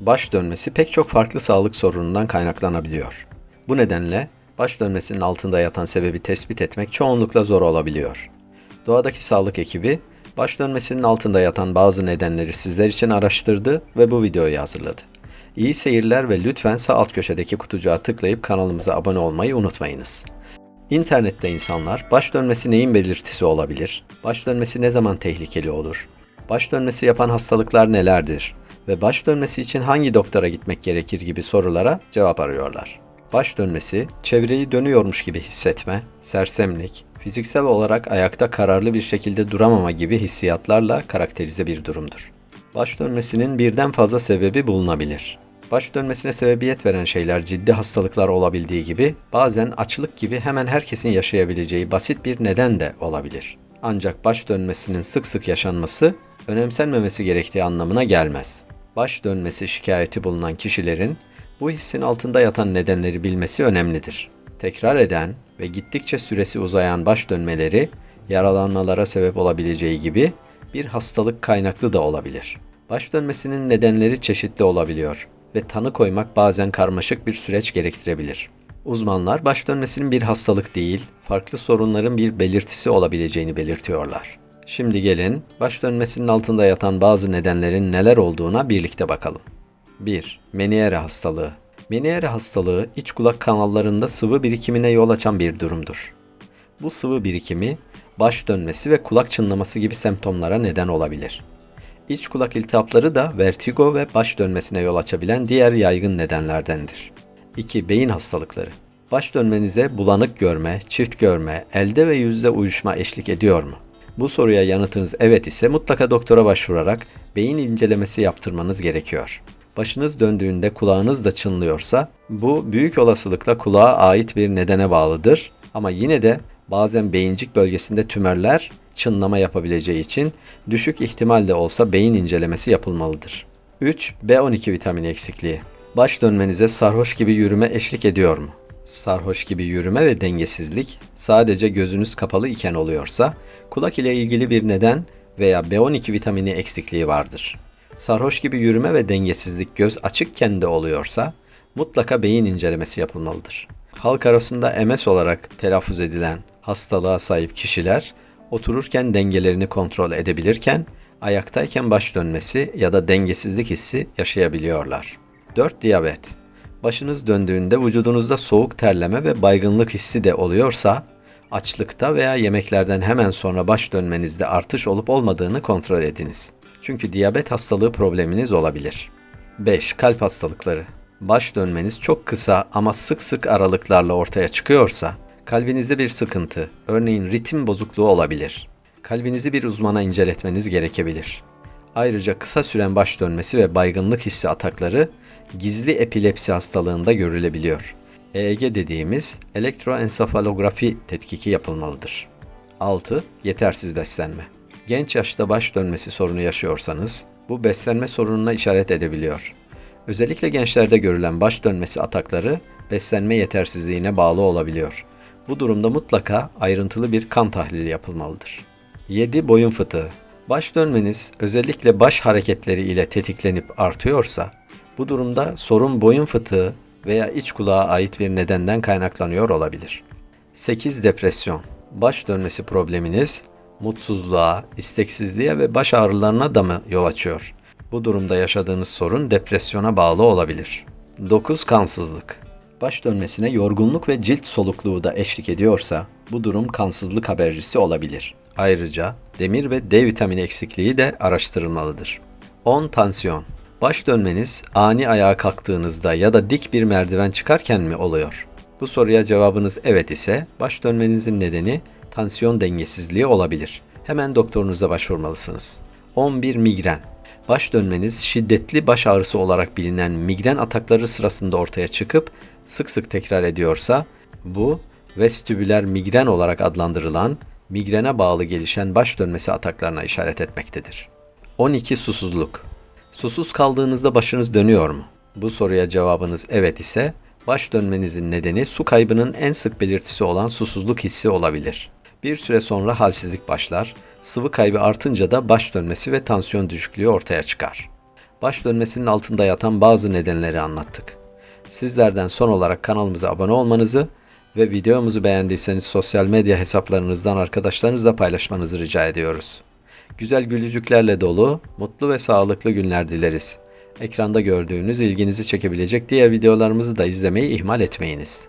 Baş dönmesi pek çok farklı sağlık sorunundan kaynaklanabiliyor. Bu nedenle baş dönmesinin altında yatan sebebi tespit etmek çoğunlukla zor olabiliyor. Doğadaki sağlık ekibi, baş dönmesinin altında yatan bazı nedenleri sizler için araştırdı ve bu videoyu hazırladı. İyi seyirler ve lütfen sağ alt köşedeki kutucuğa tıklayıp kanalımıza abone olmayı unutmayınız. İnternette insanlar baş dönmesi neyin belirtisi olabilir? Baş dönmesi ne zaman tehlikeli olur? Baş dönmesi yapan hastalıklar nelerdir? Ve baş dönmesi için hangi doktora gitmek gerekir gibi sorulara cevap arıyorlar. Baş dönmesi, çevreyi dönüyormuş gibi hissetme, sersemlik, fiziksel olarak ayakta kararlı bir şekilde duramama gibi hissiyatlarla karakterize bir durumdur. Baş dönmesinin birden fazla sebebi bulunabilir. Baş dönmesine sebebiyet veren şeyler ciddi hastalıklar olabildiği gibi bazen açlık gibi hemen herkesin yaşayabileceği basit bir neden de olabilir. Ancak baş dönmesinin sık sık yaşanması önemsenmemesi gerektiği anlamına gelmez. Baş dönmesi şikayeti bulunan kişilerin bu hissin altında yatan nedenleri bilmesi önemlidir. Tekrar eden ve gittikçe süresi uzayan baş dönmeleri yaralanmalara sebep olabileceği gibi bir hastalık kaynaklı da olabilir. Baş dönmesinin nedenleri çeşitli olabiliyor ve tanı koymak bazen karmaşık bir süreç gerektirebilir. Uzmanlar baş dönmesinin bir hastalık değil, farklı sorunların bir belirtisi olabileceğini belirtiyorlar. Şimdi gelin baş dönmesinin altında yatan bazı nedenlerin neler olduğuna birlikte bakalım. 1. Meniere hastalığı. Meniere hastalığı iç kulak kanallarında sıvı birikimine yol açan bir durumdur. Bu sıvı birikimi baş dönmesi ve kulak çınlaması gibi semptomlara neden olabilir. İç kulak iltihapları da vertigo ve baş dönmesine yol açabilen diğer yaygın nedenlerdendir. 2. Beyin hastalıkları. Baş dönmenize bulanık görme, çift görme, elde ve yüzde uyuşma eşlik ediyor mu? Bu soruya yanıtınız evet ise mutlaka doktora başvurarak beyin incelemesi yaptırmanız gerekiyor. Başınız döndüğünde kulağınız da çınlıyorsa bu büyük olasılıkla kulağa ait bir nedene bağlıdır ama yine de bazen beyincik bölgesinde tümörler çınlama yapabileceği için düşük ihtimalle olsa beyin incelemesi yapılmalıdır. 3. B12 vitamini eksikliği. Baş dönmenize sarhoş gibi yürüme eşlik ediyor mu? Sarhoş gibi yürüme ve dengesizlik sadece gözünüz kapalı iken oluyorsa kulak ile ilgili bir neden veya B12 vitamini eksikliği vardır. Sarhoş gibi yürüme ve dengesizlik göz açıkken de oluyorsa mutlaka beyin incelemesi yapılmalıdır. Halk arasında MS olarak telaffuz edilen hastalığa sahip kişiler otururken dengelerini kontrol edebilirken ayaktayken baş dönmesi ya da dengesizlik hissi yaşayabiliyorlar. 4. Diyabet. Başınız döndüğünde vücudunuzda soğuk terleme ve baygınlık hissi de oluyorsa açlıkta veya yemeklerden hemen sonra baş dönmenizde artış olup olmadığını kontrol ediniz. Çünkü diyabet hastalığı probleminiz olabilir. 5. Kalp hastalıkları. Baş dönmeniz çok kısa ama sık sık aralıklarla ortaya çıkıyorsa, kalbinizde bir sıkıntı, örneğin ritim bozukluğu olabilir. Kalbinizi bir uzmana inceletmeniz gerekebilir. Ayrıca kısa süren baş dönmesi ve baygınlık hissi atakları gizli epilepsi hastalığında görülebiliyor. EEG dediğimiz elektroensefalografi tetkiki yapılmalıdır. 6. Yetersiz beslenme. Genç yaşta baş dönmesi sorunu yaşıyorsanız bu beslenme sorununa işaret edebiliyor. Özellikle gençlerde görülen baş dönmesi atakları beslenme yetersizliğine bağlı olabiliyor. Bu durumda mutlaka ayrıntılı bir kan tahlili yapılmalıdır. 7. Boyun fıtığı. Baş dönmeniz özellikle baş hareketleri ile tetiklenip artıyorsa bu durumda sorun boyun fıtığı veya iç kulağa ait bir nedenden kaynaklanıyor olabilir. 8. Depresyon. Baş dönmesi probleminiz mutsuzluğa, isteksizliğe ve baş ağrılarına da mı yol açıyor? Bu durumda yaşadığınız sorun depresyona bağlı olabilir. 9. Kansızlık. Baş dönmesine yorgunluk ve cilt solukluğu da eşlik ediyorsa bu durum kansızlık habercisi olabilir. Ayrıca demir ve D vitamini eksikliği de araştırılmalıdır. 10. Tansiyon. Baş dönmeniz ani ayağa kalktığınızda ya da dik bir merdiven çıkarken mi oluyor? Bu soruya cevabınız evet ise baş dönmenizin nedeni tansiyon dengesizliği olabilir. Hemen doktorunuza başvurmalısınız. 11. Migren. Baş dönmeniz şiddetli baş ağrısı olarak bilinen migren atakları sırasında ortaya çıkıp sık sık tekrar ediyorsa bu vestibüler migren olarak adlandırılan migrene bağlı gelişen baş dönmesi ataklarına işaret etmektedir. 12. Susuzluk. Susuz kaldığınızda başınız dönüyor mu? Bu soruya cevabınız evet ise baş dönmenizin nedeni su kaybının en sık belirtisi olan susuzluk hissi olabilir. Bir süre sonra halsizlik başlar, sıvı kaybı artınca da baş dönmesi ve tansiyon düşüklüğü ortaya çıkar. baş dönmesinin altında yatan bazı nedenleri anlattık. Sizlerden son olarak kanalımıza abone olmanızı ve videomuzu beğendiyseniz sosyal medya hesaplarınızdan arkadaşlarınızla paylaşmanızı rica ediyoruz. Güzel gülücüklerle dolu, mutlu ve sağlıklı günler dileriz. Ekranda gördüğünüz ilginizi çekebilecek diğer videolarımızı da izlemeyi ihmal etmeyiniz.